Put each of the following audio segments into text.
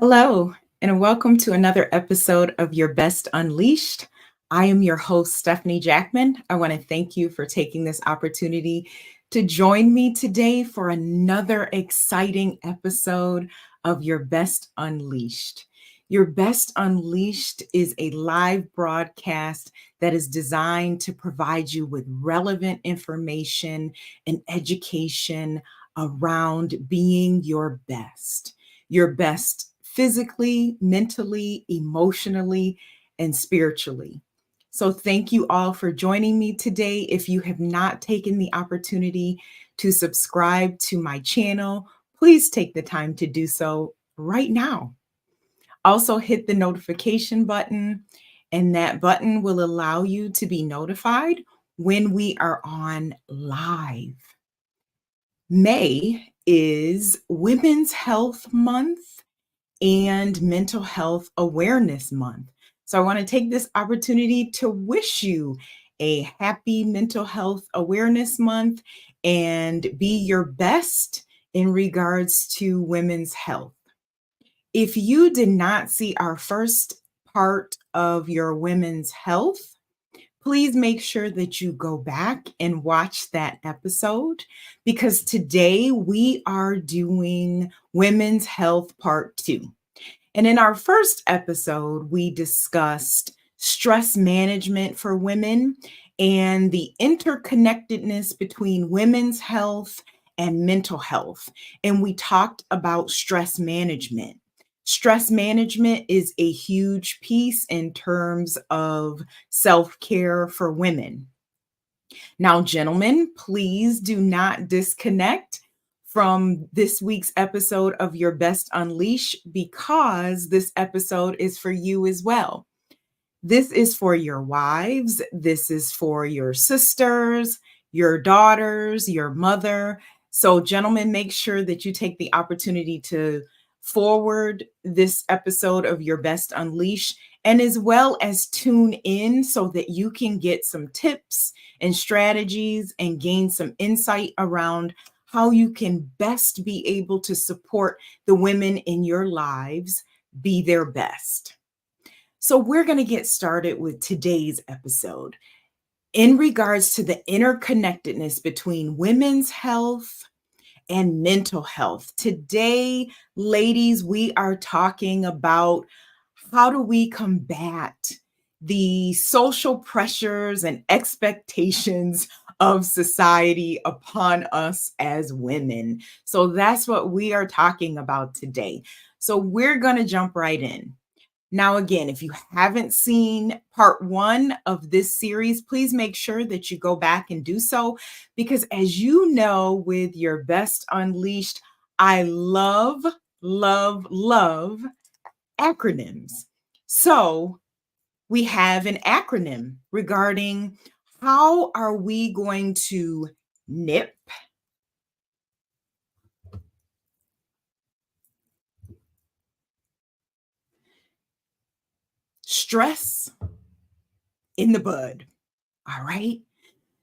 Hello, and welcome to another episode of Your Best Unleashed. I am your host, Stephanie Jackman. I want to thank you for taking this opportunity to join me today for another exciting episode of Your Best Unleashed. Your Best Unleashed is a live broadcast that is designed to provide you with relevant information and education around being your best physically, mentally, emotionally, and spiritually. So, thank you all for joining me today. If you have not taken the opportunity to subscribe to my channel, please take the time to do so right now. Also, hit the notification button, and that button will allow you to be notified when we are on live. May is Women's Health Month and Mental Health Awareness Month. So I want to take this opportunity to wish you a happy Mental Health Awareness Month and be your best in regards to women's health. If you did not see our first part of your women's health, please make sure that you go back and watch that episode because today we are doing Women's Health Part 2. And in our first episode, we discussed stress management for women and the interconnectedness between women's health and mental health. And we talked about stress management. Stress management is a huge piece in terms of self-care for women. Now, gentlemen, please do not disconnect from this week's episode of Your Best Unleash because this episode is for you as well. This is for your wives, this is for your sisters, your daughters, your mother. So, gentlemen, make sure that you take the opportunity to forward this episode of Your Best Unleash and as well as tune in so that you can get some tips and strategies and gain some insight around how you can best be able to support the women in your lives be their best. So, we're going to get started with today's episode in regards to the interconnectedness between women's health and mental health. Today, ladies, we are talking about how do we combat the social pressures and expectations of society upon us as women. So that's what we are talking about today. So we're going to jump right in. Now, again, if you haven't seen part 1 of this series, please make sure that you go back and do so because as you know, with Your Best Unleashed, I love, love, love acronyms. So we have an acronym regarding how are we going to nip, stress in the bud. All right.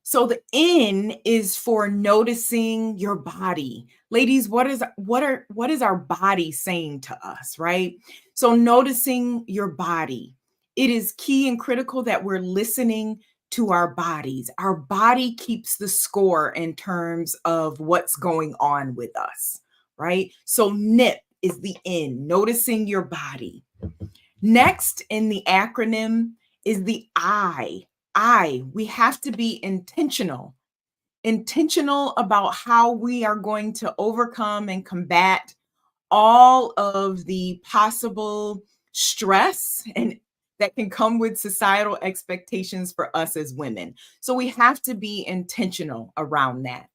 So the N is for noticing your body. Ladies, what is our body saying to us, right? So noticing your body. It is key and critical that we're listening to our bodies. Our body keeps the score in terms of what's going on with us, right? So NIP is the N, noticing your body. Next in the acronym is the I. We have to be intentional about how we are going to overcome and combat all of the possible stress and that can come with societal expectations for us as women. So we have to be intentional around that.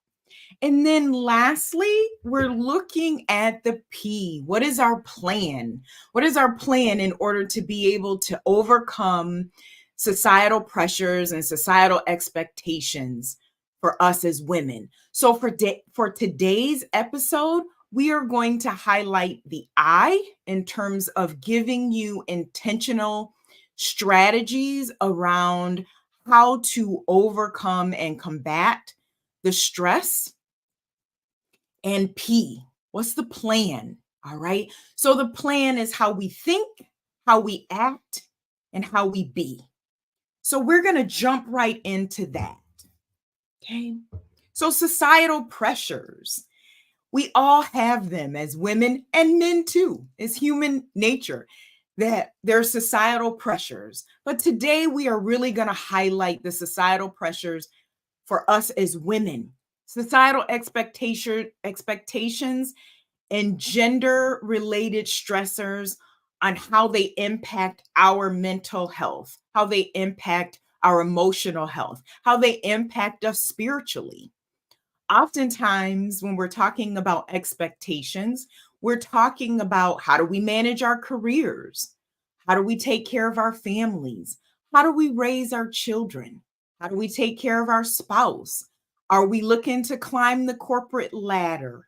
And then lastly, we're looking at the P. What is our plan? What is our plan in order to be able to overcome societal pressures and societal expectations for us as women? So for today's episode, we are going to highlight the I in terms of giving you intentional strategies around how to overcome and combat the stress. And P, what's the plan? All right. So the plan is how we think, how we act, and how we be. So we're going to jump right into that. Okay. So societal pressures, we all have them as women and men too. It's human nature that there's societal pressures. But today we are really going to highlight the societal pressures for us as women. Societal expectations and gender related stressors on how they impact our mental health, how they impact our emotional health, how they impact us spiritually. Oftentimes, when we're talking about expectations, we're talking about how do we manage our careers? How do we take care of our families? How do we raise our children? How do we take care of our spouse? Are we looking to climb the corporate ladder?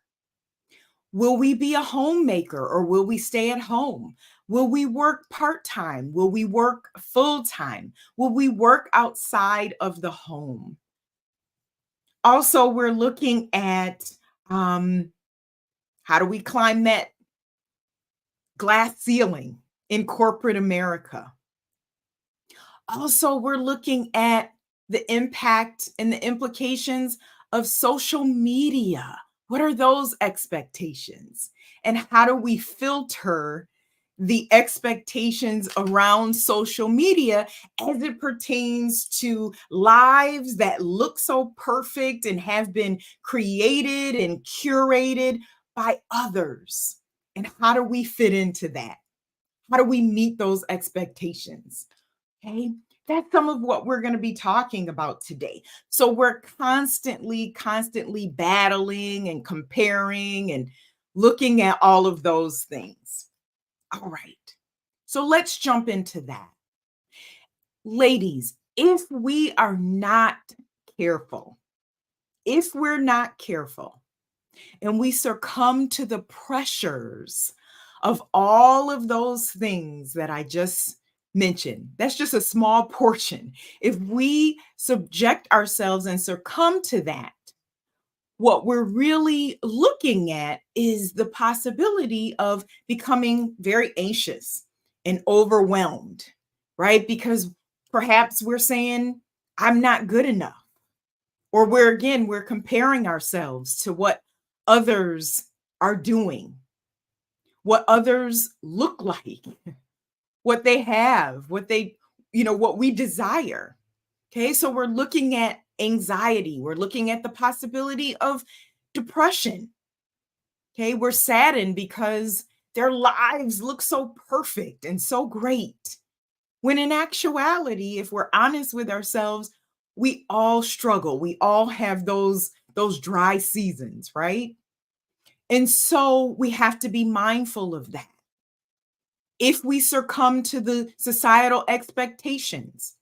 Will we be a homemaker or will we stay at home? Will we work part time? Will we work full time? Will we work outside of the home? Also, we're looking at how do we climb that glass ceiling in corporate America? Also, we're looking at the impact and the implications of social media. What are those expectations? And how do we filter the expectations around social media as it pertains to lives that look so perfect and have been created and curated by others? And how do we fit into that? How do we meet those expectations? Okay. That's some of what we're going to be talking about today. So we're constantly battling and comparing and looking at all of those things. All right. So let's jump into that. Ladies, if we are not careful, if we're not careful and we succumb to the pressures of all of those things that I just mentioned, that's just a small portion. If we subject ourselves and succumb to that, what we're really looking at is the possibility of becoming very anxious and overwhelmed, right? Because perhaps we're saying, I'm not good enough. Or we're comparing ourselves to what others are doing, what others look like, what they have, what we desire. Okay, so we're looking at anxiety, we're looking at the possibility of depression. Okay, we're saddened because their lives look so perfect and so great. When in actuality, if we're honest with ourselves, we all struggle. We all have those dry seasons, right? And so we have to be mindful of that. If we succumb to the societal expectations,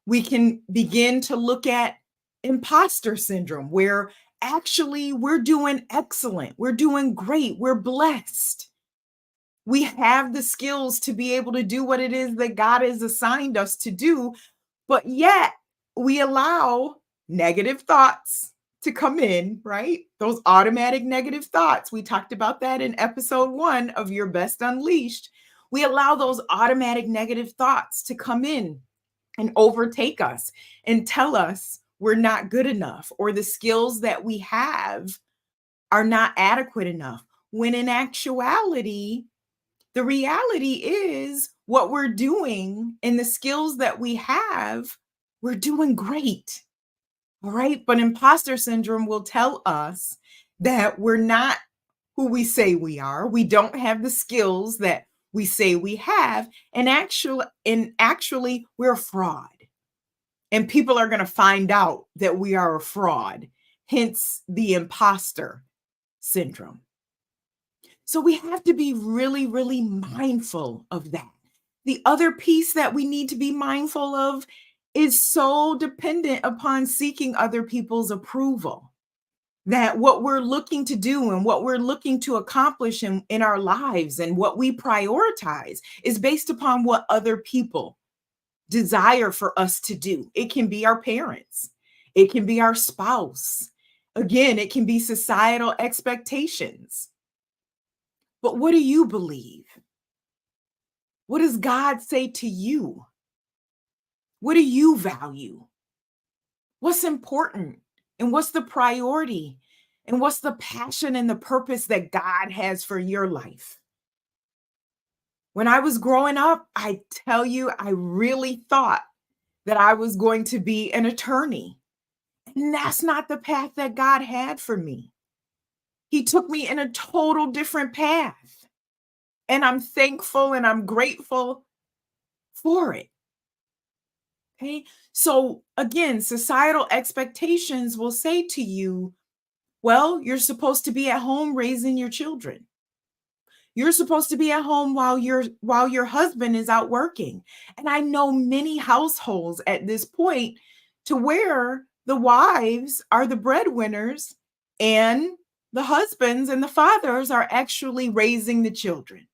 we can begin to look at imposter syndrome, where actually we're doing excellent, we're doing great, we're blessed. We have the skills to be able to do what it is that God has assigned us to do, but yet we allow negative thoughts to come in, right? Those automatic negative thoughts. We talked about that in episode 1 of Your Best Unleashed. We allow those automatic negative thoughts to come in and overtake us and tell us we're not good enough or the skills that we have are not adequate enough. When in actuality, the reality is what we're doing and the skills that we have, we're doing great. All right. But imposter syndrome will tell us that we're not who we say we are. We don't have the skills that we say we have. And actually, we're a fraud. And people are going to find out that we are a fraud, hence the imposter syndrome. So we have to be really mindful of that. The other piece that we need to be mindful of is so dependent upon seeking other people's approval. That what we're looking to do and what we're looking to accomplish in our lives and what we prioritize is based upon what other people desire for us to do. It can be our parents, it can be our spouse. Again, it can be societal expectations. But what do you believe? What does God say to you? What do you value? What's important? And what's the priority? And what's the passion and the purpose that God has for your life? When I was growing up, I tell you, I really thought that I was going to be an attorney. And that's not the path that God had for me. He took me in a total different path. And I'm thankful and I'm grateful for it. Okay. So again, societal expectations will say to you, well, you're supposed to be at home raising your children. You're supposed to be at home while your husband is out working. And I know many households at this point to where the wives are the breadwinners and the husbands and the fathers are actually raising the children.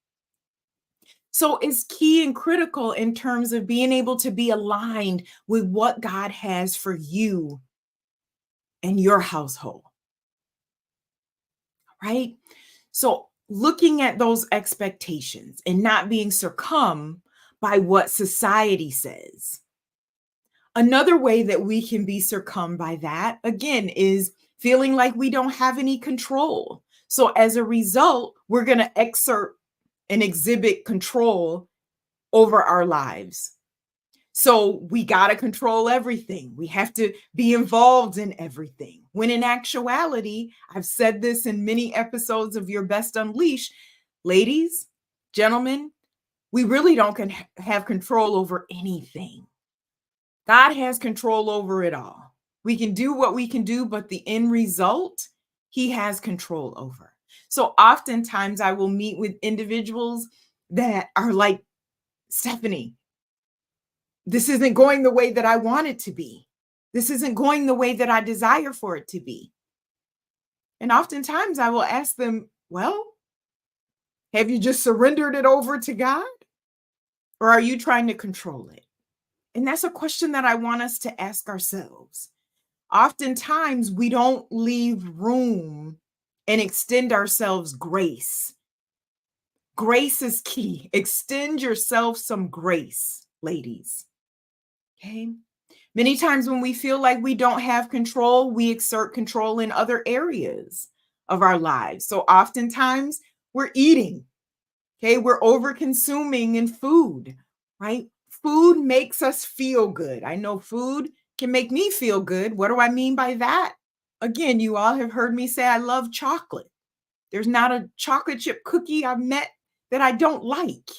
So it's key and critical in terms of being able to be aligned with what God has for you and your household, right? So looking at those expectations and not being succumbed by what society says. Another way that we can be succumbed by that, again, is feeling like we don't have any control. So as a result, we're going to exert and exhibit control over our lives. So we got to control everything. We have to be involved in everything. When in actuality, I've said this in many episodes of Your Best Unleashed, ladies, gentlemen, we really don't have control over anything. God has control over it all. We can do what we can do, but the end result, He has control over. So oftentimes I will meet with individuals that are like, Stephanie, this isn't going the way that I want it to be. This isn't going the way that I desire for it to be. And oftentimes I will ask them, well, have you just surrendered it over to God? Or are you trying to control it? And that's a question that I want us to ask ourselves. Oftentimes we don't leave room and extend ourselves grace. Grace is key. Extend yourself some grace, ladies. Okay. Many times when we feel like we don't have control, we exert control in other areas of our lives. So oftentimes we're eating, okay? We're over consuming in food, right? Food makes us feel good. I know food can make me feel good. What do I mean by that? Again, you all have heard me say I love chocolate. There's not a chocolate chip cookie I've met that I don't like,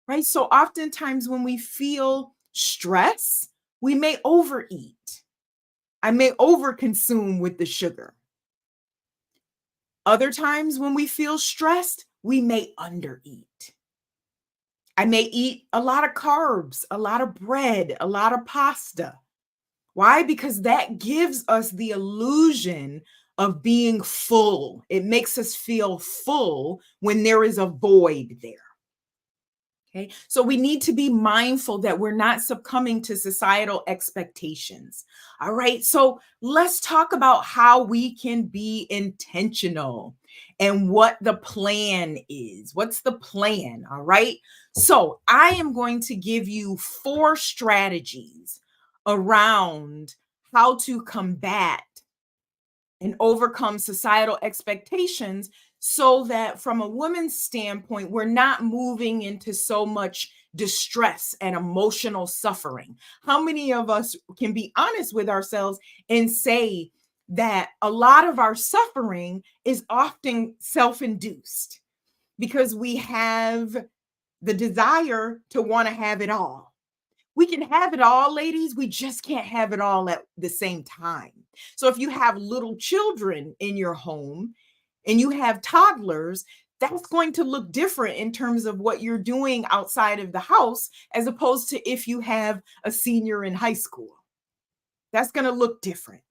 right? So oftentimes when we feel stress, we may overeat. I may overconsume with the sugar. Other times when we feel stressed, we may undereat. I may eat a lot of carbs, a lot of bread, a lot of pasta. Why? Because that gives us the illusion of being full. It makes us feel full when there is a void there. Okay, so we need to be mindful that we're not succumbing to societal expectations. All right, so let's talk about how we can be intentional and what the plan is. What's the plan? All right, so I am going to give you 4 strategies around how to combat and overcome societal expectations so that from a woman's standpoint, we're not moving into so much distress and emotional suffering. How many of us can be honest with ourselves and say that a lot of our suffering is often self-induced because we have the desire to want to have it all? We can have it all, ladies. We just can't have it all at the same time. So if you have little children in your home and you have toddlers, that's going to look different in terms of what you're doing outside of the house, as opposed to if you have a senior in high school. That's going to look different.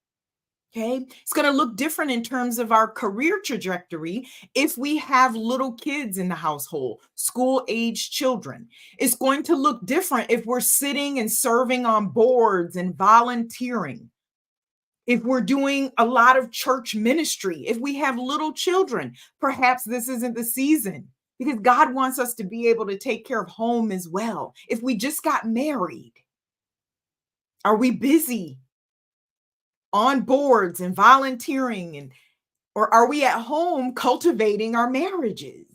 Okay. It's going to look different in terms of our career trajectory if we have little kids in the household, school age children. It's going to look different if we're sitting and serving on boards and volunteering. If we're doing a lot of church ministry, if we have little children, perhaps this isn't the season because God wants us to be able to take care of home as well. If we just got married, are we busy on boards and volunteering, and or are we at home cultivating our marriages,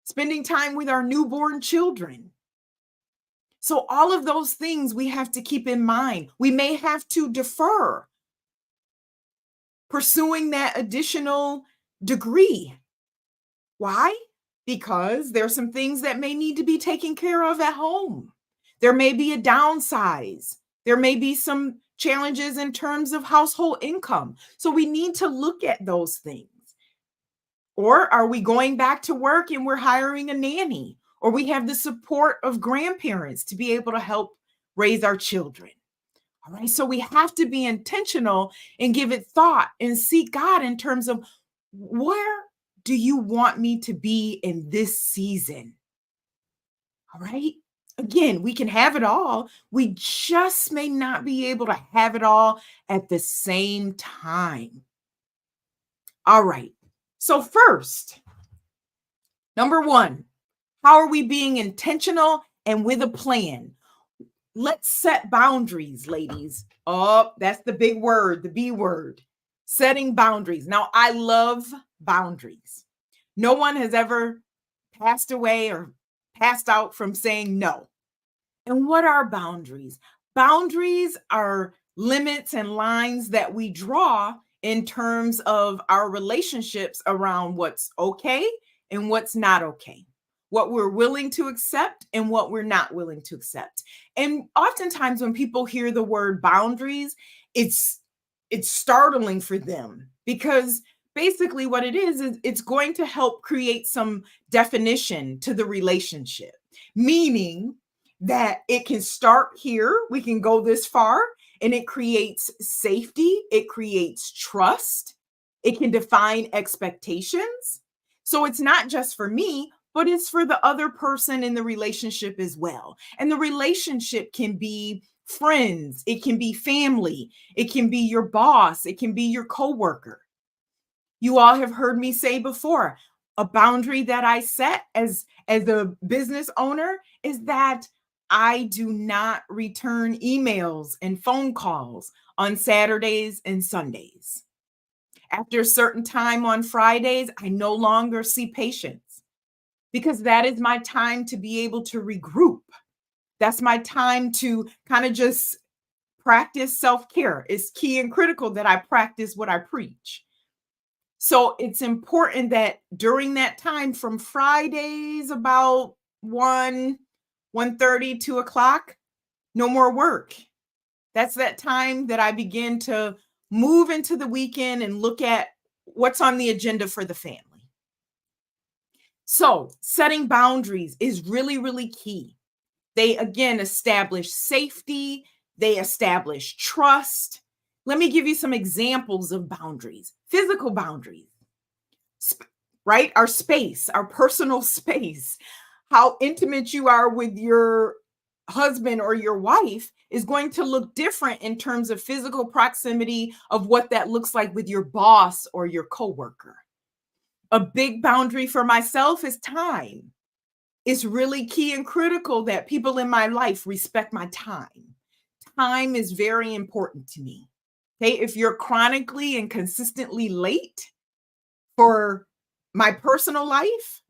spending time with our newborn children? So all of those things we have to keep in mind. We may have to defer pursuing that additional degree. Why? Because there's some things that may need to be taken care of at home. There may be a downsize. There may be some challenges in terms of household income. So we need to look at those things. Or are we going back to work and we're hiring a nanny? Or we have the support of grandparents to be able to help raise our children. All right. So we have to be intentional and give it thought and seek God in terms of, where do you want me to be in this season? All right. Again, we can have it all. We just may not be able to have it all at the same time. All right. So, first, number one, how are we being intentional and with a plan? Let's set boundaries, ladies. Oh, that's the big word, the B word, setting boundaries. Now, I love boundaries. No one has ever passed away or passed out from saying no. And what are boundaries? Boundaries are limits and lines that we draw in terms of our relationships around what's okay and what's not okay, what we're willing to accept and what we're not willing to accept. And oftentimes when people hear the word boundaries, it's startling for them, because basically what it is it's going to help create some definition to the relationship, meaning that it can start here, we can go this far, and it creates safety, it creates trust, it can define expectations. So it's not just for me, but it's for the other person in the relationship as well. And the relationship can be friends, it can be family, it can be your boss, it can be your coworker. You all have heard me say before, a boundary that I set as a business owner is that I do not return emails and phone calls on Saturdays and Sundays. After a certain time on Fridays, I no longer see patients, because that is my time to be able to regroup. That's my time to kind of just practice self-care. It's key and critical that I practice what I preach. So it's important that during that time from Fridays about 1:30, 2 o'clock, no more work. That's that time that I begin to move into the weekend and look at what's on the agenda for the family. So setting boundaries is really, really key. They again establish safety, they establish trust. Let me give you some examples of boundaries. Physical boundaries, right? Our space, our personal space, how intimate you are with your husband or your wife is going to look different in terms of physical proximity of what that looks like with your boss or your coworker. A big boundary for myself is time. It's really key and critical that people in my life respect my time. Time is very important to me. Okay, if you're chronically and consistently late for my personal life,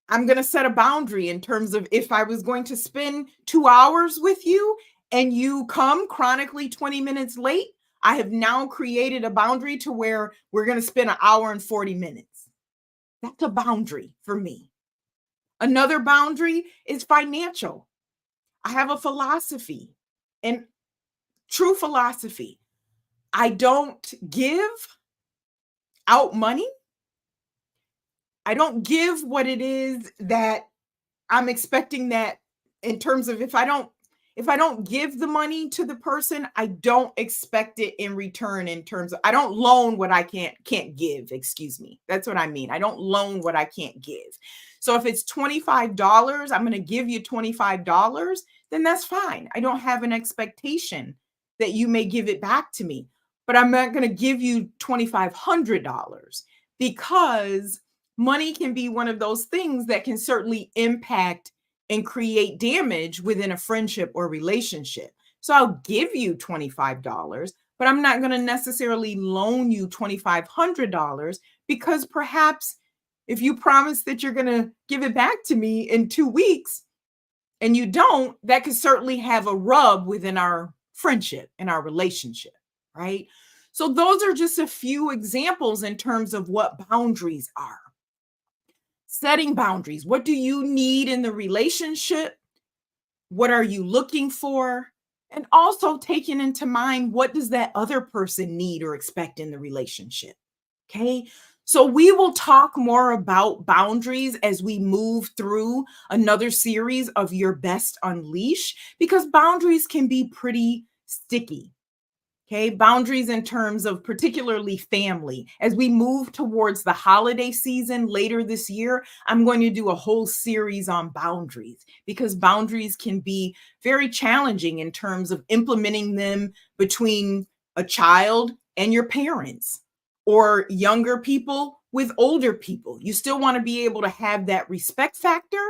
I'm going to set a boundary in terms of, if I was going to spend 2 hours with you and you come chronically 20 minutes late, I have now created a boundary to where we're going to spend an hour and 40 minutes. That's a boundary for me. Another boundary is financial. I have a philosophy, and true philosophy. I don't give out money. I don't give what it is that I'm expecting, that in terms of, if I don't give the money to the person, I don't expect it in return, in terms of, I don't loan what I can't give, excuse me. That's what I mean. I don't loan what I can't give. So if it's $25, I'm going to give you $25, then that's fine. I don't have an expectation that you may give it back to me, but I'm not going to give you $2,500, because money can be one of those things that can certainly impact and create damage within a friendship or relationship. So I'll give you $25, but I'm not going to necessarily loan you $2,500 because perhaps if you promise that you're going to give it back to me in 2 weeks and you don't, that could certainly have a rub within our friendship and our relationship, right? So those are just a few examples in terms of what boundaries are. Setting boundaries. What do you need in the relationship? What are you looking for? And also taking into mind what does that other person need or expect in the relationship? Okay. So we will talk more about boundaries as we move through another series of Your Best Unleash because boundaries can be pretty sticky. Okay, boundaries in terms of particularly family. As we move towards the holiday season later this year, I'm going to do a whole series on boundaries because boundaries can be very challenging in terms of implementing them between a child and your parents or younger people with older people. You still want to be able to have that respect factor,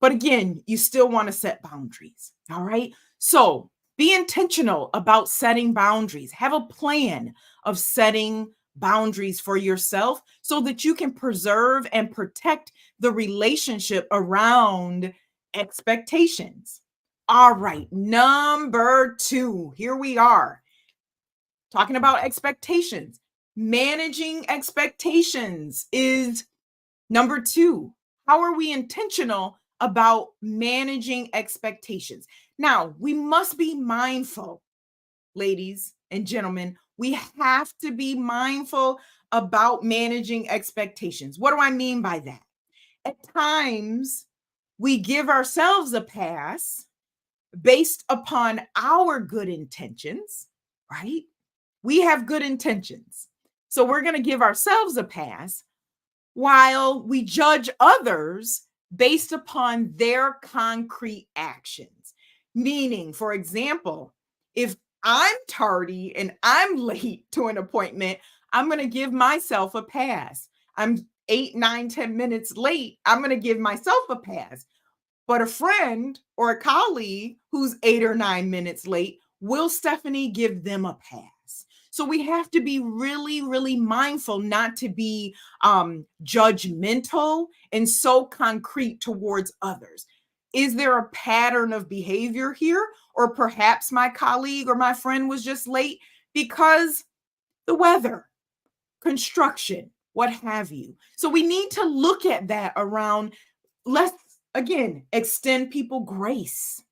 but again, you still want to set boundaries. All right. So be intentional about setting boundaries. Have a plan of setting boundaries for yourself so that you can preserve and protect the relationship around expectations. All right. Number two, here we are talking about expectations. Managing expectations is number two. How are we intentional about managing expectations? Now, we must be mindful, ladies and gentlemen. We have to be mindful about managing expectations. What do I mean by that? At times, we give ourselves a pass based upon our good intentions, right? We have good intentions. So we're going to give ourselves a pass while we judge others based upon their concrete actions. Meaning, for example, if I'm tardy and I'm late to an appointment, I'm going to give myself a pass. I'm 8, 9, 10 minutes late. I'm going to give myself a pass. But a friend or a colleague who's 8 or 9 minutes late, will Stephanie give them a pass? So we have to be really, really mindful not to be judgmental and so concrete towards others. Is there a pattern of behavior here? Or perhaps my colleague or my friend was just late because the weather, construction, what have you. So we need to look at that around, let's again extend people grace.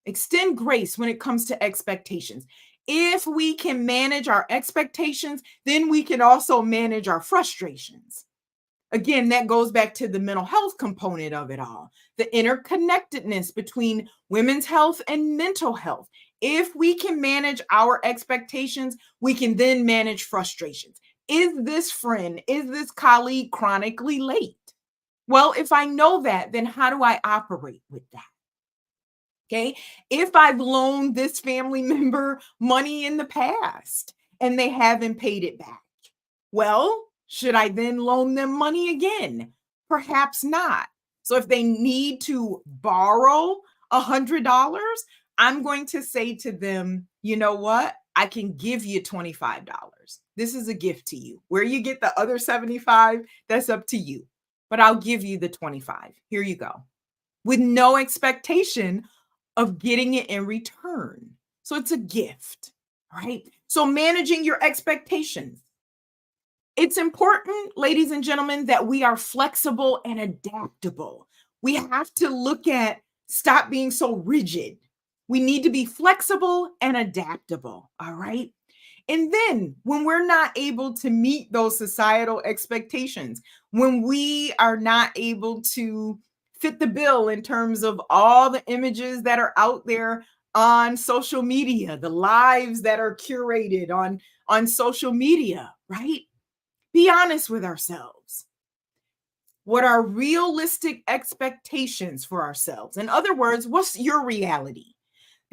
Extend grace when it comes to expectations. If we can manage our expectations, then we can also manage our frustrations. Again, that goes back to the mental health component of it all, the interconnectedness between women's health and mental health. If we can manage our expectations, we can then manage frustrations. Is this friend, is this colleague chronically late? Well, if I know that, then how do I operate with that? Okay. If I've loaned this family member money in the past and they haven't paid it back, well, should I then loan them money again? Perhaps not. So if they need to borrow $100, I'm going to say to them, you know what? I can give you $25. This is a gift to you. Where you get the other 75, that's up to you. But I'll give you the 25. Here you go. With no expectation of getting it in return. So it's a gift, right? So managing your expectations. It's important, ladies and gentlemen, that we are flexible and adaptable. We have to look at stop being so rigid. We need to be flexible and adaptable, all right? And then when we're not able to meet those societal expectations, when we are not able to fit the bill in terms of all the images that are out there on social media, the lives that are curated on social media, right? Be honest with ourselves. What are realistic expectations for ourselves? In other words, what's your reality?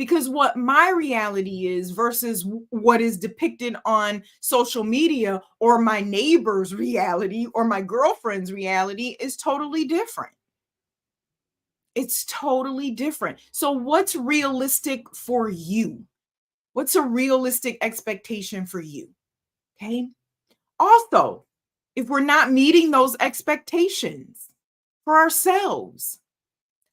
because what my reality is versus what is depicted on social media or my neighbor's reality or my girlfriend's reality is totally different. It's totally different. So, what's realistic for you? What's a realistic expectation for you? Okay. Also, if we're not meeting those expectations for ourselves,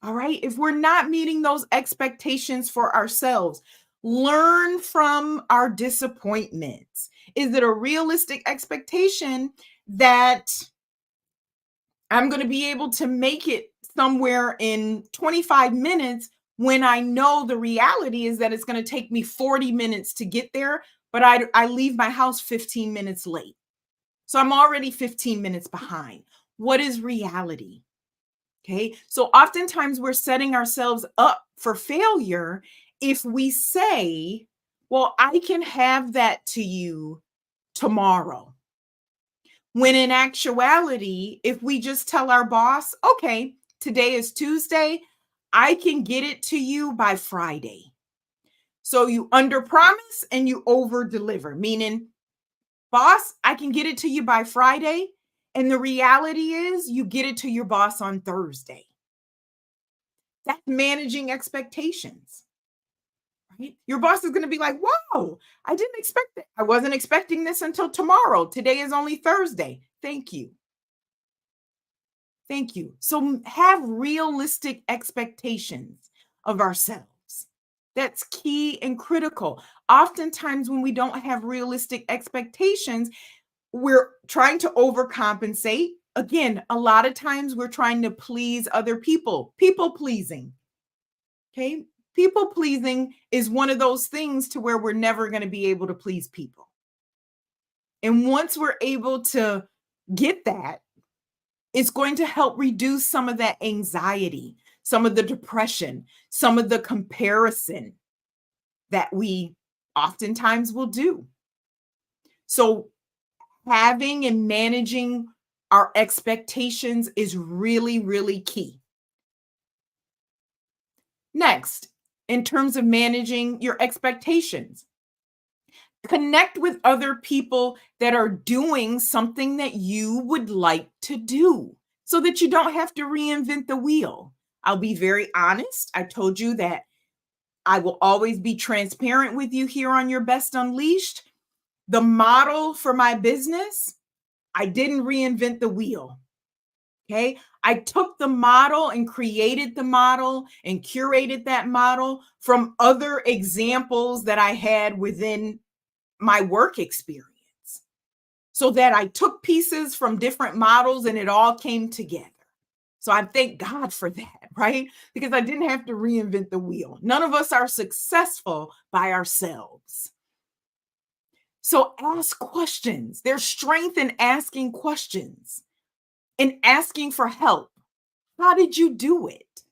all right, if we're not meeting those expectations for ourselves, learn from our disappointments. Is it a realistic expectation that I'm going to be able to make it somewhere in 25 minutes when I know the reality is that it's going to take me 40 minutes to get there, but I leave my house 15 minutes late. So I'm already 15 minutes behind. What is reality? Okay. So oftentimes we're setting ourselves up for failure if we say, well, I can have that to you tomorrow. When in actuality, if we just tell our boss, okay, today is Tuesday, I can get it to you by Friday. So you under promise and you over deliver, meaning, boss, I can get it to you by Friday. And the reality is you get it to your boss on Thursday. That's managing expectations, right? Your boss is going to be like, whoa, I didn't expect it. I wasn't expecting this until tomorrow. Today is only Thursday. Thank you. Thank you. So have realistic expectations of ourselves. That's key and critical. Oftentimes, when we don't have realistic expectations, we're trying to overcompensate. Again, a lot of times we're trying to please other people, people pleasing. Okay. People pleasing is one of those things to where we're never going to be able to please people. And once we're able to get that, it's going to help reduce some of that anxiety, some of the depression, some of the comparison that we oftentimes will do. So, having and managing our expectations is really, really key. Next, in terms of managing your expectations, connect with other people that are doing something that you would like to do so that you don't have to reinvent the wheel. I'll be very honest. I told you that I will always be transparent with you here on Your Best Unleashed. The model for my business, I didn't reinvent the wheel. Okay. I took the model and created the model and curated that model from other examples that I had within my work experience, so that I took pieces from different models and it all came together. So I thank God for that, right? Because I didn't have to reinvent the wheel. None of us are successful by ourselves. So ask questions. There's strength in asking questions and asking for help. How did you do it?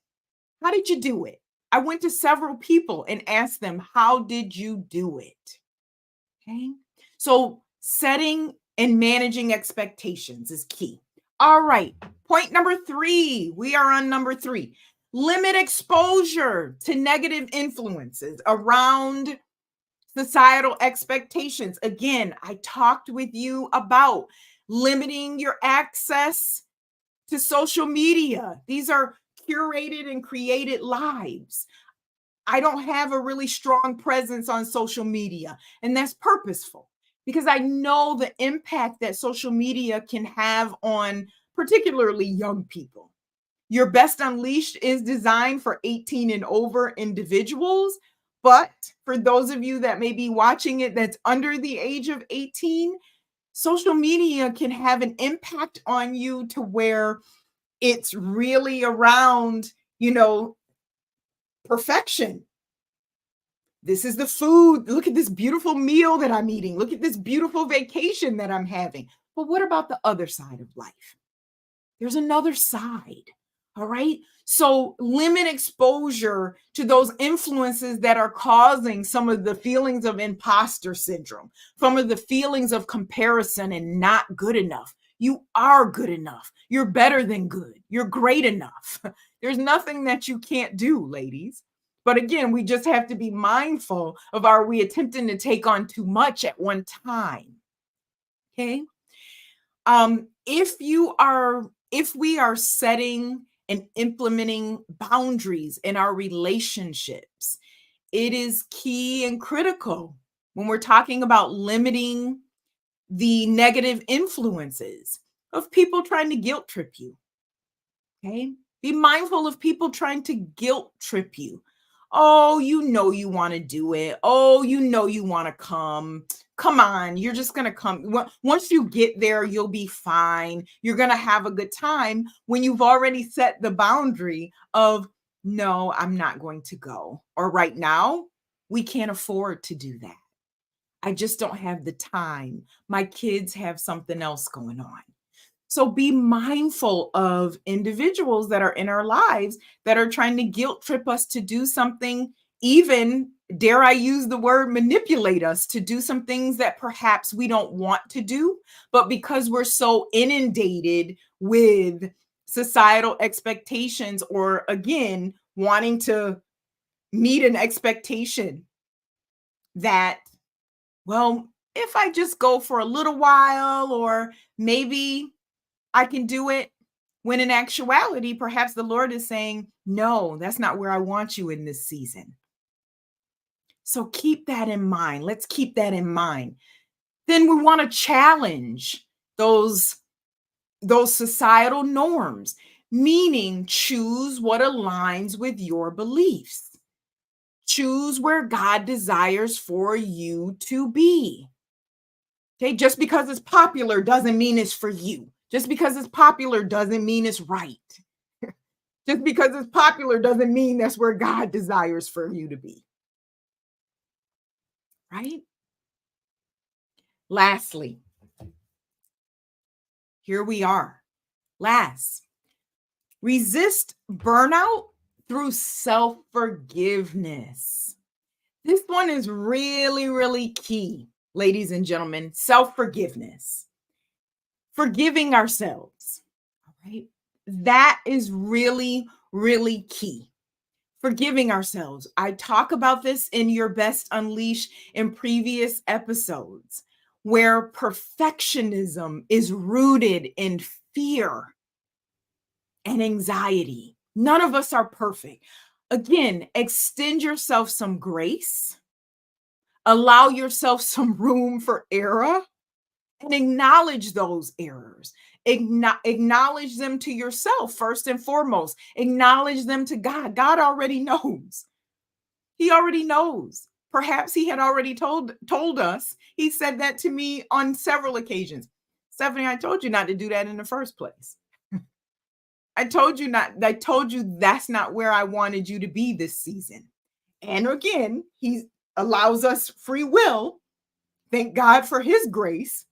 How did you do it? I went to several people and asked them, how did you do it? Okay. So setting and managing expectations is key. All right. Point number 3. We are on number 3. Limit exposure to negative influences around societal expectations. Again, I talked with you about limiting your access to social media. These are curated and created lives. I don't have a really strong presence on social media, and that's purposeful because I know the impact that social media can have on particularly young people. Your Best Unleashed is designed for 18 and over individuals, but for those of you that may be watching it that's under the age of 18, social media can have an impact on you to where it's really around, perfection. This is the food. Look at this beautiful meal that I'm eating. Look at this beautiful vacation that I'm having. But what about the other side of life? There's another side. All right. So limit exposure to those influences that are causing some of the feelings of imposter syndrome, some of the feelings of comparison and not good enough. You are good enough. You're better than good. You're great enough. There's nothing that you can't do, ladies. But again, we just have to be mindful of, are we attempting to take on too much at one time? Okay. If we are setting and implementing boundaries in our relationships, it is key and critical when we're talking about limiting the negative influences of people trying to guilt trip you. Okay. Be mindful of people trying to guilt trip you. Oh, you know you want to do it. Oh, you know you want to come. Come on, you're just going to come. Once you get there, you'll be fine. You're going to have a good time when you've already set the boundary of, no, I'm not going to go. Or right now, we can't afford to do that. I just don't have the time. My kids have something else going on. So be mindful of individuals that are in our lives that are trying to guilt trip us to do something, even, dare I use the word, manipulate us to do some things that perhaps we don't want to do. But because we're so inundated with societal expectations, or again, wanting to meet an expectation that, well, if I just go for a little while, or maybe I can do it, when in actuality, perhaps the Lord is saying, no, that's not where I want you in this season. So keep that in mind. Let's keep that in mind. Then we want to challenge those societal norms, meaning choose what aligns with your beliefs. Choose where God desires for you to be. Okay, just because it's popular doesn't mean it's for you. Just because it's popular doesn't mean it's right. Just because it's popular doesn't mean that's where God desires for you to be. Right? Lastly, here we are. Last, resist burnout through self-forgiveness. This one is really, really key, ladies and gentlemen. Self-forgiveness. Forgiving ourselves. All right. That is really, really key. Forgiving ourselves. I talk about this in Your Best Unleashed in previous episodes, where perfectionism is rooted in fear and anxiety. None of us are perfect. Again, extend yourself some grace, allow yourself some room for error, and acknowledge those errors. Acknowledge them to yourself first and foremost. Acknowledge them to God. God already knows. He already knows. Perhaps he had already told us. He said that to me on several occasions. Stephanie, I told you not to do that in the first place. I told you that's not where I wanted you to be this season. And again, he allows us free will. Thank God for his grace,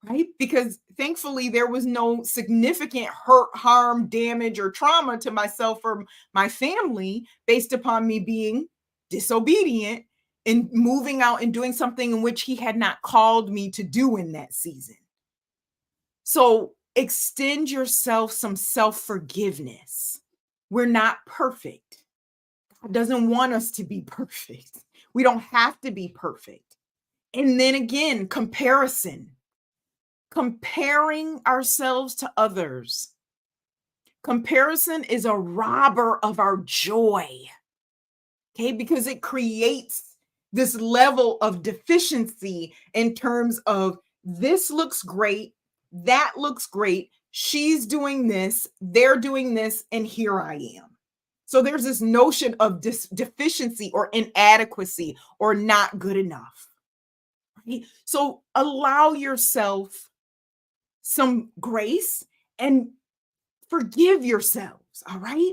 right? Because thankfully there was no significant hurt, harm, damage, or trauma to myself or my family based upon me being disobedient and moving out and doing something in which he had not called me to do in that season. So extend yourself some self-forgiveness. We're not perfect. God doesn't want us to be perfect. We don't have to be perfect. And then again, comparison. Comparing ourselves to others. Comparison is a robber of our joy. Okay, because it creates this level of deficiency in terms of, this looks great, that looks great, she's doing this, they're doing this, and here I am. So there's this notion of deficiency or inadequacy or not good enough. Right? So allow yourself some grace and forgive yourselves. All right.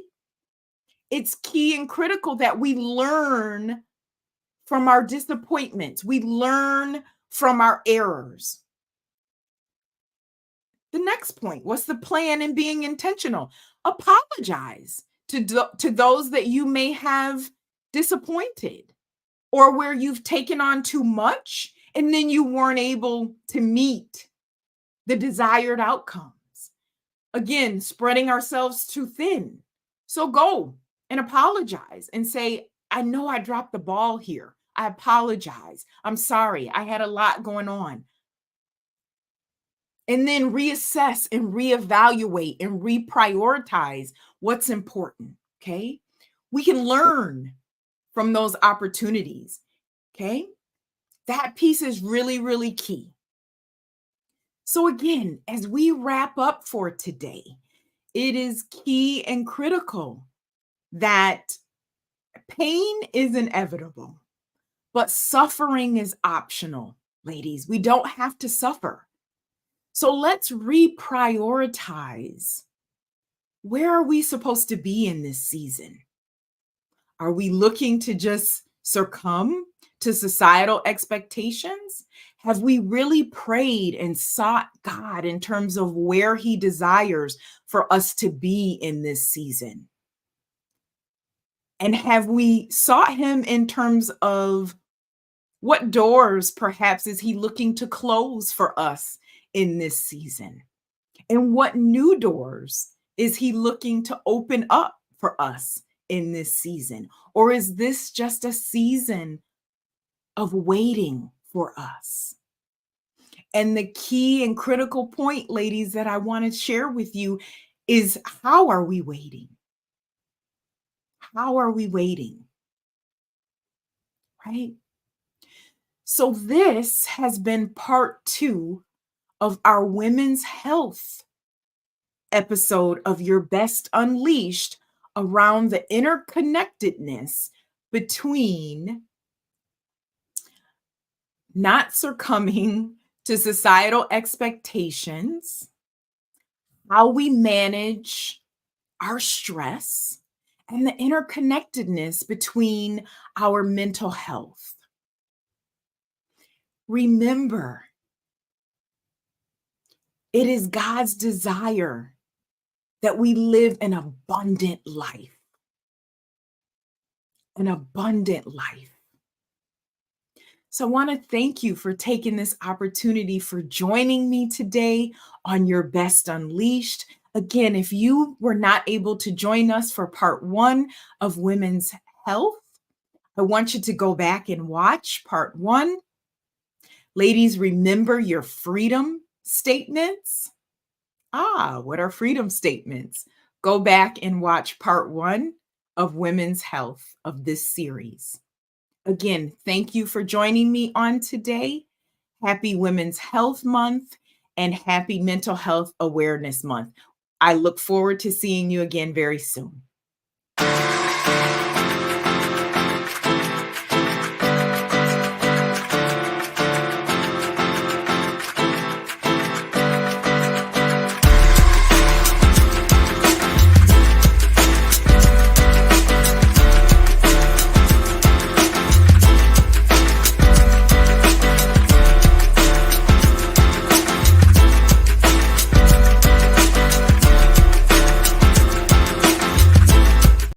It's key and critical that we learn from our disappointments. We learn from our errors. The next point, what's the plan in being intentional? Apologize to those that you may have disappointed, or where you've taken on too much and then you weren't able to meet the desired outcomes. Again, spreading ourselves too thin. So go and apologize and say, I know I dropped the ball here. I apologize. I'm sorry. I had a lot going on. And then reassess and reevaluate and reprioritize what's important. Okay. We can learn from those opportunities. Okay. That piece is really, really key. So, again, as we wrap up for today, it is key and critical that pain is inevitable, but suffering is optional, ladies. We don't have to suffer. So let's reprioritize. Where are we supposed to be in this season? Are we looking to just succumb to societal expectations? Have we really prayed and sought God in terms of where He desires for us to be in this season? And have we sought Him in terms of what doors perhaps is He looking to close for us in this season? And what new doors is He looking to open up for us in this season? Or is this just a season of waiting for us? And the key and critical point, ladies, that I want to share with you is, how are we waiting? How are we waiting? Right? So, this has been part 2 of our women's health episode of Your Best Unleashed, around the interconnectedness between not succumbing to societal expectations, how we manage our stress, and the interconnectedness between our mental health. Remember, it is God's desire that we live an abundant life. An abundant life. So I want to thank you for taking this opportunity, for joining me today on Your Best Unleashed. Again, if you were not able to join us for part 1 of Women's Health, I want you to go back and watch part 1. Ladies, remember your freedom statements. What are freedom statements? Go back and watch part 1 of Women's Health of this series. Again, thank you for joining me on today. Happy Women's Health Month and happy Mental Health Awareness Month. I look forward to seeing you again very soon.